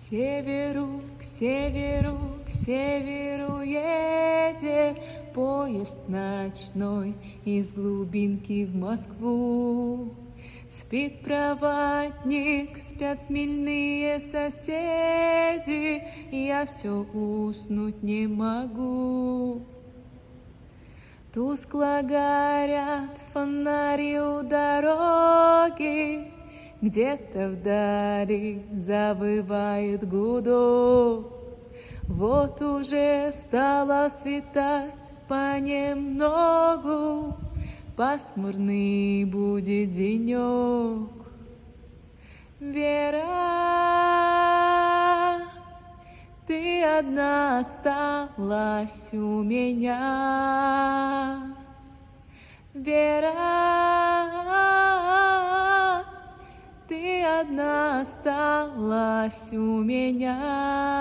к северу, к северу едет поезд ночной из глубинки в Москву. Спит проводник, спят мильные соседи, я все уснуть не могу. Тускло горят фонари у дороги, где-то вдали завывает гудок. Вот уже стало светать понемногу, пасмурный будет денек. Вера, ты одна осталась у меня. Вера, ты одна осталась у меня.